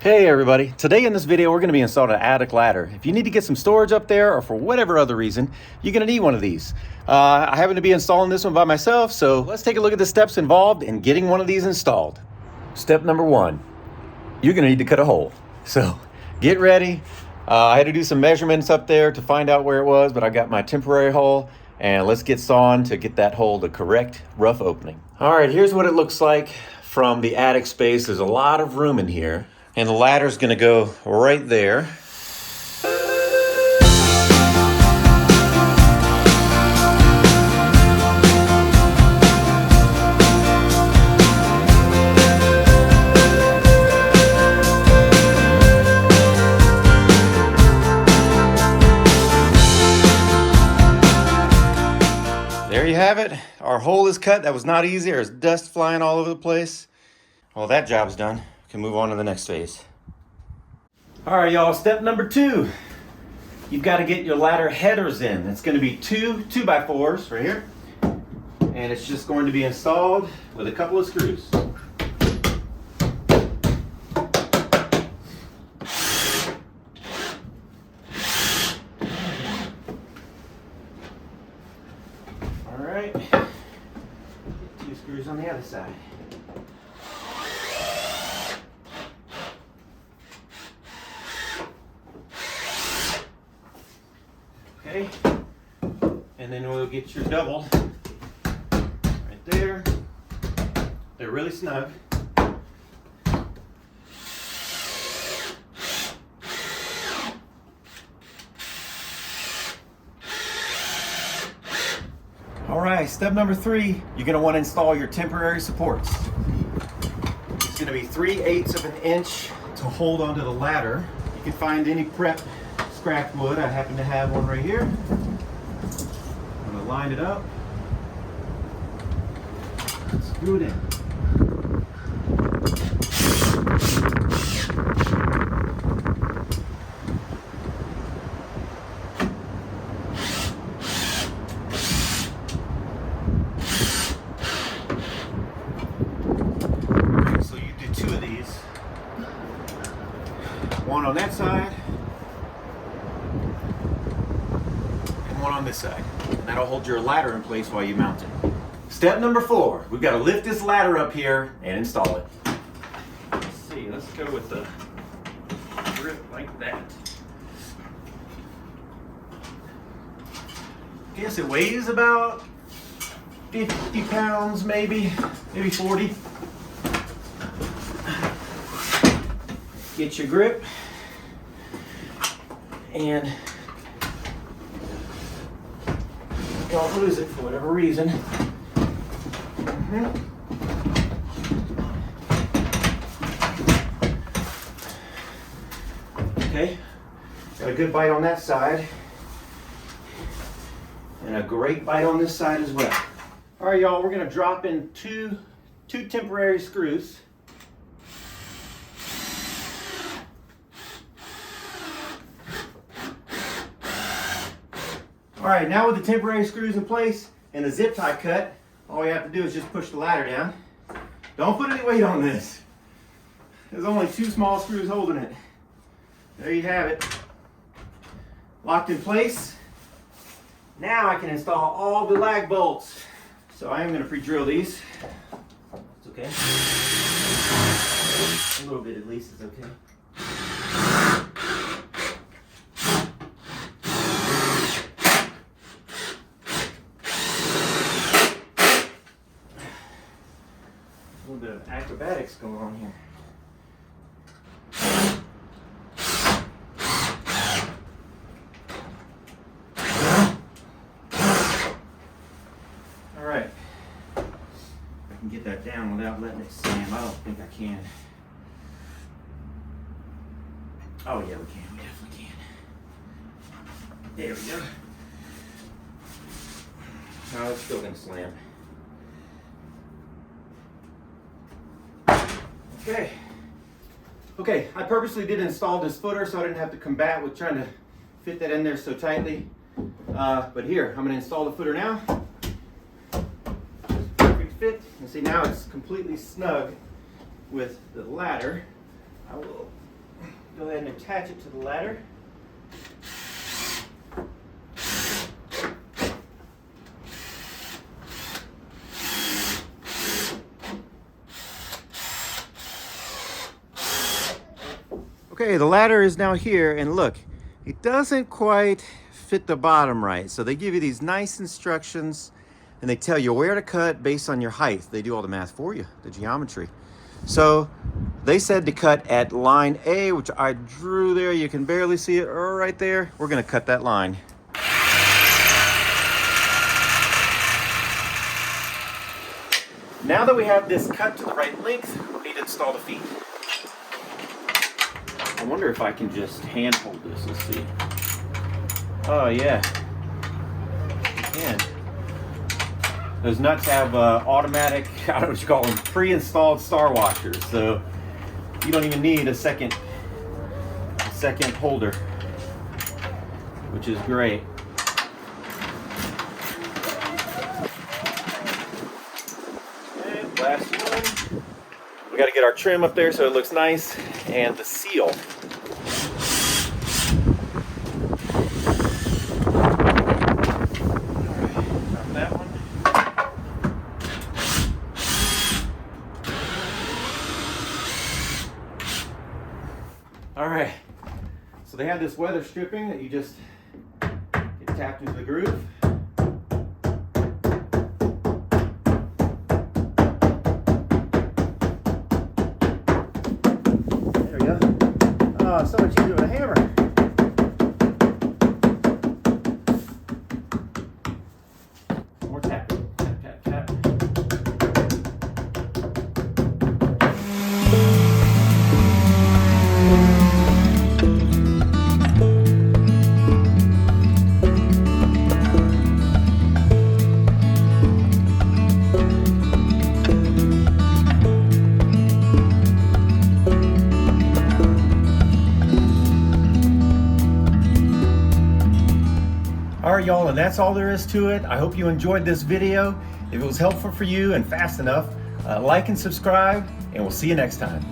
Hey everybody, today in this video we're going to be installing an attic ladder. If you need to get some storage up there or for whatever other reason, you're going to need one of these. I happen to be installing this one by myself, so let's take a look at the steps involved in getting one of these installed. Step number one, you're going to need to cut a hole. So get ready. I had to do some measurements up there to find out where it was, but I got my temporary hole, and let's get sawing to get that hole the correct rough opening. All right, here's what it looks like from the attic space. There's a lot of room in here. And the ladder's gonna go right there. There you have it. Our hole is cut. That was not easy. There's dust flying all over the place. Well, that job's done. Can move on to the next phase. All right, y'all, step number two. You've got to get your ladder headers in. It's going to be two 2x4s right here. And it's just going to be installed with a couple of screws. All right, two screws on the other side. Okay, and then we'll get your double right there. They're really snug. All right, step number three, you're gonna want to install your temporary supports. It's gonna be 3/8 of an inch to hold onto the ladder. You can find any prep scrap wood. I happen to have one right here. I'm going to line it up, screw it in. Okay, so you do two of these. One on that side, one on this side. And that'll hold your ladder in place while you mount it. Step number four, we've got to lift this ladder up here and install it. Let's see, let's go with the grip like that. I guess it weighs about 50 pounds, maybe 40. Get your grip and don't lose it for whatever reason. Okay, got a good bite on that side and a great bite on this side as well. All right, y'all, we're gonna drop in two temporary screws. All right, now with the temporary screws in place and the zip tie cut, all you have to do is just push the ladder down. Don't put any weight on this. There's only two small screws holding it. There you have it. Locked in place. Now I can install all the lag bolts. So I am going to pre-drill these. It's okay. A little bit at least is okay. A little bit of acrobatics going on here. All right, if I can get that down without letting it slam. I don't think I can. Oh yeah, we can. We definitely can. There we go. No, it's still gonna slam. Okay, I purposely did install this footer so I didn't have to combat with trying to fit that in there so tightly. But here, I'm going to install the footer now. Perfect fit. You can see now it's completely snug with the ladder. I will ahead and attach it to the ladder. Okay, the ladder is now here, and look, it doesn't quite fit the bottom right. So they give you these nice instructions, and they tell you where to cut based on your height. They do all the math for you, the geometry. So they said to cut at line A, which I drew there. You can barely see it right there. We're gonna cut that line. Now that we have this cut to the right length, we need to install the feet. I wonder if I can just hand hold this. Let's see. Oh yeah, you can. Those nuts have automatic, I don't know what you call them, pre-installed star washers. So you don't even need a second holder, which is great. And last one. We got to get our trim up there so it looks nice, and the seal. All right, so they have this weather stripping that you just get tapped into the groove. There we go. Oh, so much easier with a hammer. More tapping. Tap, tap, tap. All right, y'all, and that's all there is to it. I hope you enjoyed this video. If it was helpful for you and fast enough, like and subscribe, and we'll see you next time.